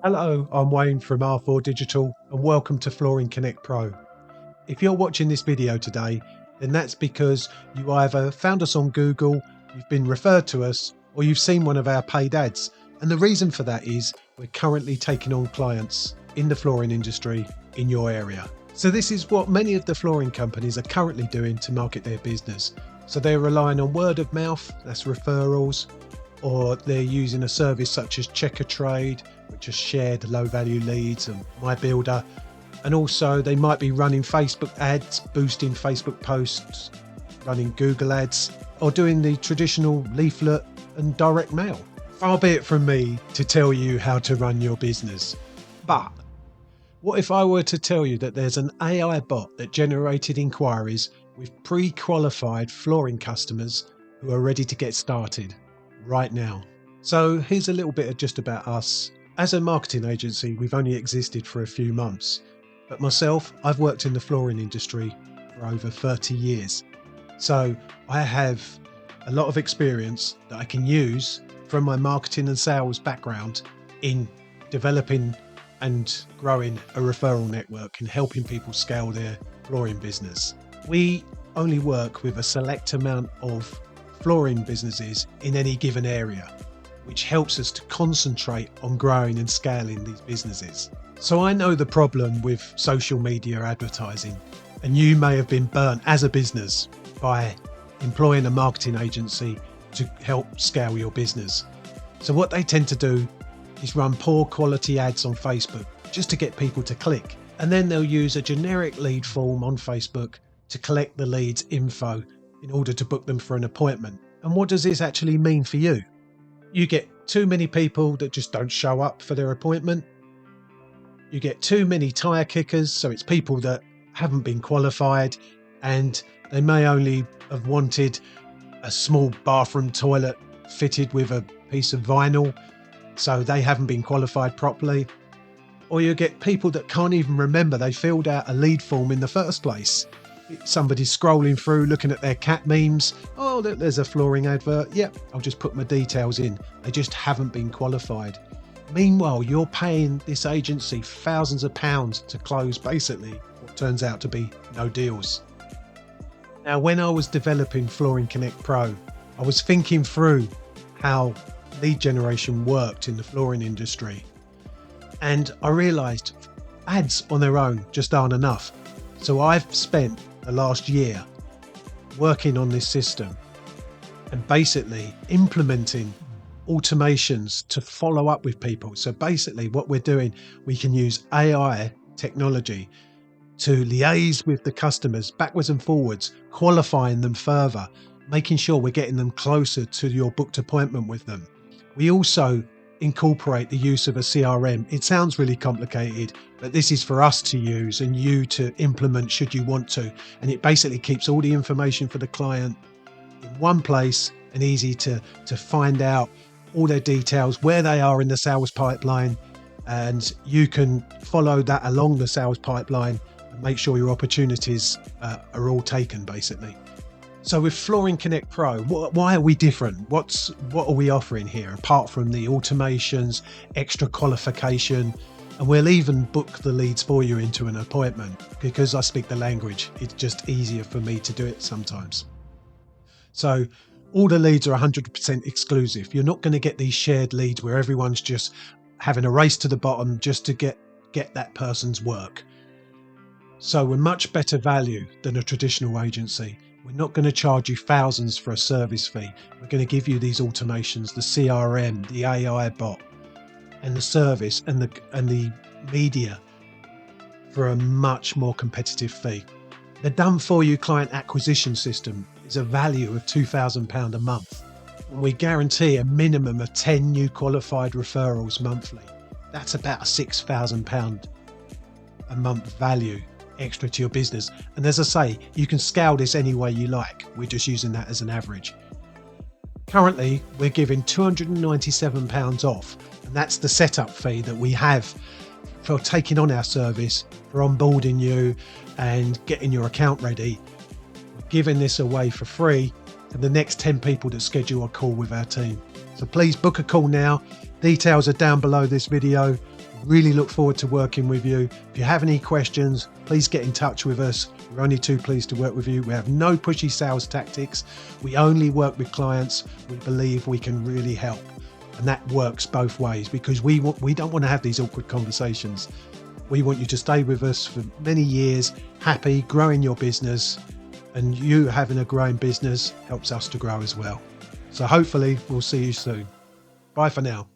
Hello, I'm Wayne from R4 Digital and welcome to Flooring Connect Pro. If you're watching this video today, then that's because you either found us on Google, you've been referred to us, or you've seen one of our paid ads. And the reason for that is we're currently taking on clients in the flooring industry in your area. So this is what many of the flooring companies are currently doing to market their business. So they're relying on word of mouth, that's referrals, or they're using a service such as Checker Trade, which has shared low value leads, and My Builder. And also they might be running Facebook ads, boosting Facebook posts, running Google ads, or doing the traditional leaflet and direct mail. Far be it from me to tell you how to run your business. But what if I were to tell you that there's an AI bot that generated inquiries with pre-qualified flooring customers who are ready to get started right now? So here's a little bit of just about us. As a marketing agency, we've only existed for a few months, but myself, I've worked in the flooring industry for over 30 years. So I have a lot of experience that I can use from my marketing and sales background in developing and growing a referral network and helping people scale their flooring business. We only work with a select amount of flooring businesses in any given area, which helps us to concentrate on growing and scaling these businesses. So I know the problem with social media advertising, and you may have been burnt as a business by employing a marketing agency to help scale your business. So what they tend to do is run poor quality ads on Facebook just to get people to click. And then they'll use a generic lead form on Facebook to collect the leads info in order to book them for an appointment. And what does this actually mean for you? You get too many people that just don't show up for their appointment. You get too many tire kickers, so it's people that haven't been qualified and they may only have wanted a small bathroom toilet fitted with a piece of vinyl, so they haven't been qualified properly. Or you get people that can't even remember they filled out a lead form in the first place. Somebody's scrolling through looking at their cat memes. Oh, look, there's a flooring advert. Yep, I'll just put my details in. They just haven't been qualified. Meanwhile, you're paying this agency thousands of pounds to close basically what turns out to be no deals. Now, when I was developing Flooring Connect Pro, I was thinking through how lead generation worked in the flooring industry. And I realized ads on their own just aren't enough. So I've spent the last year working on this system and basically implementing automations to follow up with people. So basically what we're doing, we can use AI technology to liaise with the customers backwards and forwards, qualifying them further, making sure we're getting them closer to your booked appointment with them. We also incorporate the use of a CRM. It sounds really complicated, but this is for us to use and you to implement should you want to. And it basically keeps all the information for the client in one place and easy to find out all their details, where they are in the sales pipeline, and you can follow that along the sales pipeline and make sure your opportunities are all taken basically. So with Flooring Connect Pro, why are we different? What are we offering here apart from the automations, extra qualification, and we'll even book the leads for you into an appointment because I speak the language. It's just easier for me to do it sometimes. So all the leads are 100% exclusive. You're not going to get these shared leads where everyone's just having a race to the bottom just to get that person's work. So we're much better value than a traditional agency. We're not going to charge you thousands for a service fee. We're going to give you these automations, the CRM, the AI bot, and the service and the media for a much more competitive fee. The done for you client acquisition system is a value of £2,000 a month. And we guarantee a minimum of 10 new qualified referrals monthly. That's about a £6,000 a month value extra to your business. And as I say, you can scale this any way you like. We're just using that as an average. Currently, we're giving £297 off, and that's the setup fee that we have for taking on our service, for onboarding you and getting your account ready. We're giving this away for free to the next 10 people that schedule a call with our team. So please book a call now. Details are down below this video. Really look forward to working with you. If you have any questions, please get in touch with us. We're only too pleased to work with you. We have no pushy sales tactics. We only work with clients we believe we can really help. And that works both ways, because we don't want to have these awkward conversations. We want you to stay with us for many years, happy, growing your business, and you having a growing business helps us to grow as well. So hopefully we'll see you soon. Bye for now.